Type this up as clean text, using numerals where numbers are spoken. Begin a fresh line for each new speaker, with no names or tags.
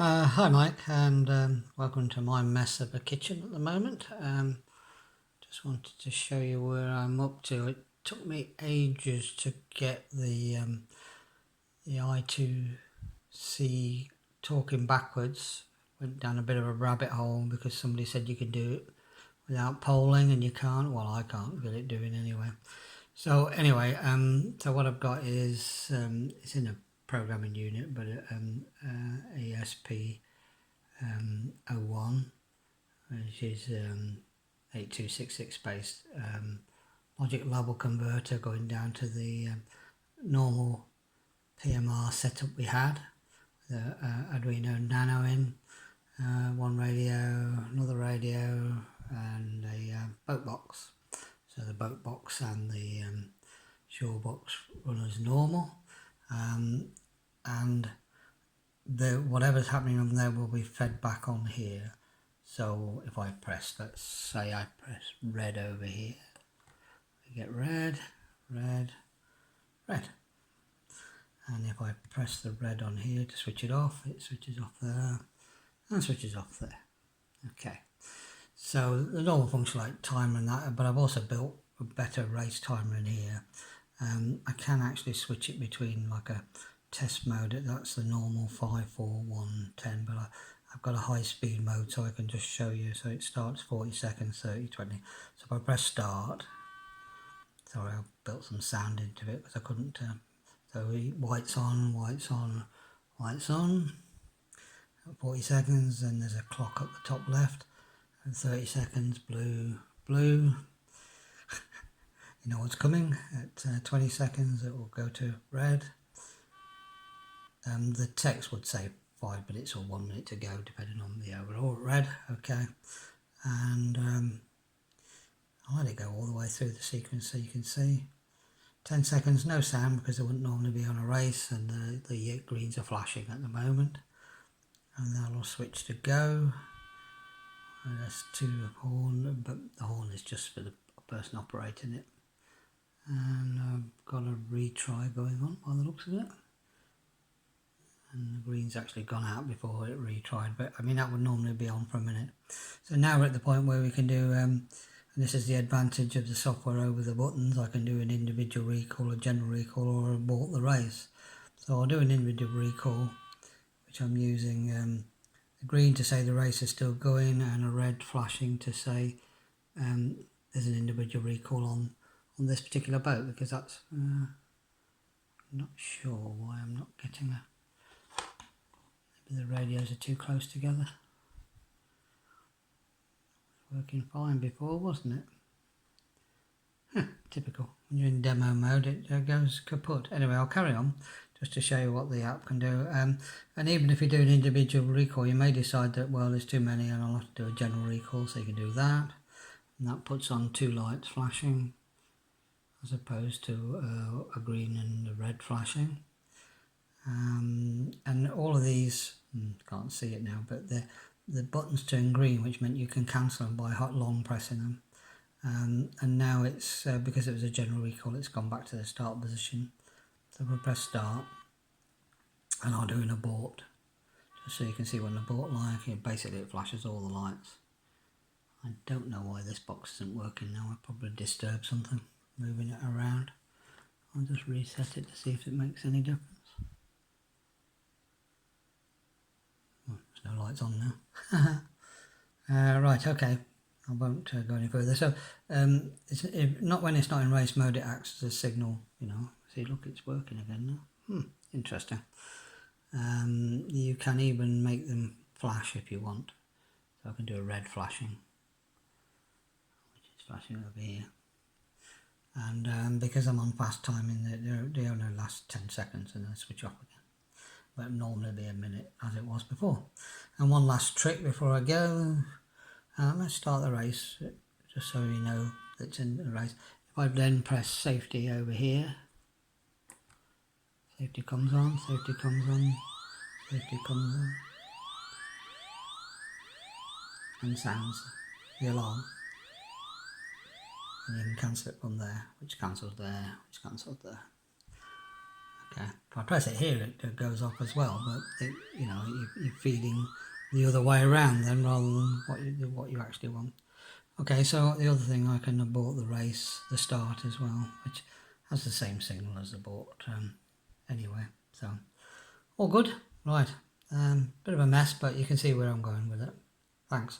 Hi Mike, and welcome to my mess of a kitchen at the moment. Just wanted to show you where I'm up to. It took me ages to get the I2C talking backwards. Went down a bit of a rabbit hole because somebody said you could do it without polling, and you can't. Well, I can't get it doing anyway. So anyway, so what I've got is it's in a programming unit, but ESP 01, which is 8266 based logic level converter going down to the normal PMR setup we had, the Arduino Nano in, one radio, another radio, and a boat box. So the boat box and the shore box run as normal, and whatever's happening on there will be fed back on here. So if I press, let's say I press red over here, I get red, red, red. And if I press the red on here to switch it off, it switches off there and switches off there. Okay, so the normal function like timer and that, but I've also built a better race timer in here. I can actually switch it between like a test mode, that's the normal 5, 4, 1, 10, but I've got a high speed mode so I can just show you. So it starts 40 seconds, 30, 20. So if I press start, sorry, I built some sound into it because I couldn't. So white's on, white's on, white's on. 40 seconds, and there's a clock at the top left. And 30 seconds, blue, blue. You know what's coming. At 20 seconds, it will go to red. The text would say 5 minutes or 1 minute to go, depending on the overall red. Okay, and I'll let it go all the way through the sequence so you can see. 10 seconds, no sound because it wouldn't normally be on a race, and the greens are flashing at the moment. And then I'll switch to go. And that's to the horn, but the horn is just for the person operating it. And I've got a retry going on by the looks of it. And the green's actually gone out before it retried, but I mean that would normally be on for a minute. So now we're at the point where we can do, and this is the advantage of the software over the buttons, I can do an individual recall, a general recall, or abort the race. So I'll do an individual recall, which I'm using the green to say the race is still going, and a red flashing to say there's an individual recall on this particular boat, because that's, I'm not sure why I'm not getting a, maybe the radios are too close together. Working fine before, wasn't it? Typical. When you're in demo mode, it goes kaput. Anyway, I'll carry on just to show you what the app can do. And even if you do an individual recall, you may decide that, well, there's too many and I'll have to do a general recall, so you can do that. And that puts on 2 lights flashing as opposed to a green and a red flashing. And all of these, can't see it now, but the buttons turn green, which meant you can cancel them by long pressing them. And now it's, because it was a general recall, it's gone back to the start position. So we'll press start, and I'll do an abort, just so you can see what an abort like. Basically it flashes all the lights. I don't know why this box isn't working now. I probably disturbed something, moving it around. I'll just reset it to see if it makes any difference. There's no lights on now. Right, okay. I won't go any further. So, not when it's not in race mode, it acts as a signal, you know. See, look, it's working again now. Interesting. You can even make them flash if you want. So I can do a red flashing, which is flashing over here. And because I'm on fast timing, they only last 10 seconds and then switch off again. But normally be a minute as it was before. And one last trick before I go. Let's start the race, just so you know that's in the race. If I then press safety over here, safety comes on, safety comes on, safety comes on, and sounds the alarm. And you can cancel it from there, which cancels there, which cancels there. Okay, if I press it here, it goes off as well, but it, you know, you're feeding the other way around then, rather than what you actually want. Okay, so the other thing, I can abort the race, the start as well, which has the same signal as abort anyway. So all good, right? Bit of a mess, but you can see where I'm going with it. Thanks.